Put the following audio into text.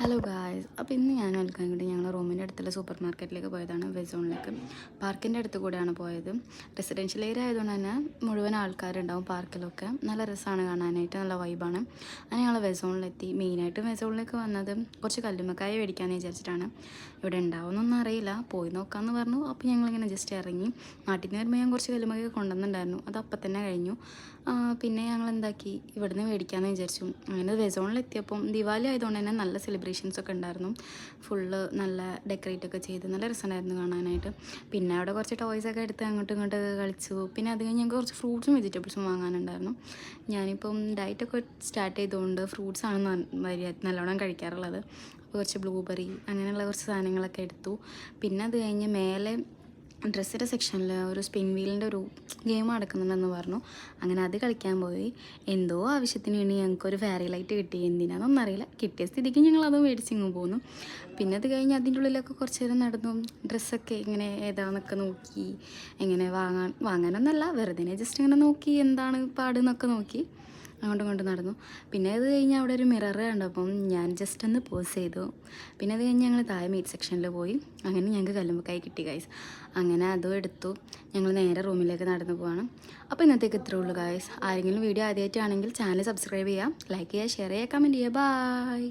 Hello guys, അപ്പോൾ ഇന്ന് ഞാൻ നൽകാൻ വേണ്ടി ഞങ്ങൾ റൂമിൻ്റെ അടുത്തുള്ള സൂപ്പർ മാർക്കറ്റിലേക്ക് പോയതാണ്. വെസോണിലേക്ക് പാർക്കിൻ്റെ അടുത്ത് കൂടെയാണ് പോയത്. റെസിഡൻഷ്യൽ ഏരിയ ആയതുകൊണ്ട് തന്നെ മുഴുവൻ ആൾക്കാരുണ്ടാവും പാർക്കിലൊക്കെ. നല്ല രസമാണ് കാണാനായിട്ട്, നല്ല വൈബാണ്. അങ്ങനെ ഞങ്ങൾ വെസോണിലെത്തി. മെയിനായിട്ട് വെസോണിലേക്ക് വന്നത് കുറച്ച് കല്ലുമ്മക്കായ മേടിക്കാമെന്ന് വിചാരിച്ചിട്ടാണ്. ഇവിടെ ഉണ്ടാവുമെന്നൊന്നും അറിയില്ല, പോയി നോക്കാമെന്ന് പറഞ്ഞു. അപ്പോൾ ഞങ്ങളിങ്ങനെ ജസ്റ്റ് ഇറങ്ങി. നാട്ടിൽ നിന്ന് വരുമ്പോൾ ഞാൻ കുറച്ച് കല്ലുമ്മക്കായ കൊണ്ടുവന്നിട്ടുണ്ടായിരുന്നു, അത് അപ്പം തന്നെ കഴിഞ്ഞു. പിന്നെ ഞങ്ങൾ എന്താക്കി, ഇവിടുന്ന് മേടിക്കാമെന്ന് വിചാരിച്ചു. അങ്ങനെ വെസോണിലെത്തിയപ്പം ദിവാലി ആയതുകൊണ്ട് തന്നെ നല്ല സെലിബ്രേഷൻസൊക്കെ ഉണ്ടായിരുന്നു. ഫുള്ള് നല്ല ഡെക്കറേറ്റ് ഒക്കെ ചെയ്ത് നല്ല രസമുണ്ടായിരുന്നു കാണാനായിട്ട്. പിന്നെ അവിടെ കുറച്ച് ടോയ്സൊക്കെ എടുത്ത് അങ്ങോട്ടും ഇങ്ങോട്ടൊക്കെ കളിച്ചു. പിന്നെ അത് കഴിഞ്ഞ് ഞങ്ങൾക്ക് കുറച്ച് ഫ്രൂട്ട്സും വെജിറ്റബിൾസും വാങ്ങാനുണ്ടായിരുന്നു. ഞാനിപ്പം ഡയറ്റൊക്കെ സ്റ്റാർട്ട് ചെയ്തുകൊണ്ട് ഫ്രൂട്ട്സാണ് നല്ലോണം കഴിക്കാറുള്ളത്. അപ്പോൾ കുറച്ച് ബ്ലൂബെറി അങ്ങനെയുള്ള കുറച്ച് സാധനങ്ങളൊക്കെ എടുത്തു. പിന്നെ അത് കഴിഞ്ഞ് മേലെ ഡ്രസ്സിൻ്റെ സെക്ഷനിൽ ഒരു സ്പിൻ വീലിൻ്റെ ഒരു ഗെയിം നടക്കുന്നുണ്ടെന്ന് പറഞ്ഞു. അങ്ങനെ അത് കളിക്കാൻ പോയി. എന്തോ ആവശ്യത്തിന് വേണ്ടി ഞങ്ങൾക്കൊരു ഫെയറി ലൈറ്റ് കിട്ടി, എന്തിനാണെന്നൊന്നും അറിയില്ല. കിട്ടിയ സ്ഥിതിക്ക് ഞങ്ങളത് മേടിച്ചിങ്ങ് പോന്നു. പിന്നെ അത് കഴിഞ്ഞ് അതിൻ്റെ ഉള്ളിലൊക്കെ കുറച്ച് നേരം നടന്നു. ഡ്രസ്സൊക്കെ ഇങ്ങനെ ഏതാണെന്നൊക്കെ നോക്കി, എങ്ങനെ വാങ്ങാനൊന്നല്ല, വെറുതെ ജസ്റ്റ് ഇങ്ങനെ നോക്കി എന്താണ് പാടെന്നൊക്കെ നോക്കി അങ്ങോട്ടും ഇങ്ങോട്ടും നടന്നു. പിന്നെ അത് കഴിഞ്ഞ് അവിടെ ഒരു മിറർ കണ്ടപ്പം ഞാൻ ജസ്റ്റ് ഒന്ന് പോസ് ചെയ്തു. പിന്നെ അത് കഴിഞ്ഞ് ഞങ്ങൾ താഴെ മീറ്റ് സെക്ഷനിൽ പോയി. അങ്ങനെ ഞങ്ങൾക്ക് കല്ലുമ്മക്കായി കിട്ടി ഗൈസ്. അങ്ങനെ അതും എടുത്തു. ഞങ്ങൾ നേരെ റൂമിലേക്ക് നടന്നു പോവാണ്. അപ്പോൾ ഇന്നത്തേക്ക് ഇത്രേ ഉള്ളൂ ഗൈസ്. ആരെങ്കിലും വീഡിയോ ആദ്യമായിട്ടാണെങ്കിൽ ചാനൽ സബ്സ്ക്രൈബ് ചെയ്യുക, ലൈക്ക് ചെയ്യുക, ഷെയർ ചെയ്യുക, കമൻറ്റ് ചെയ്യുക. ബായ്.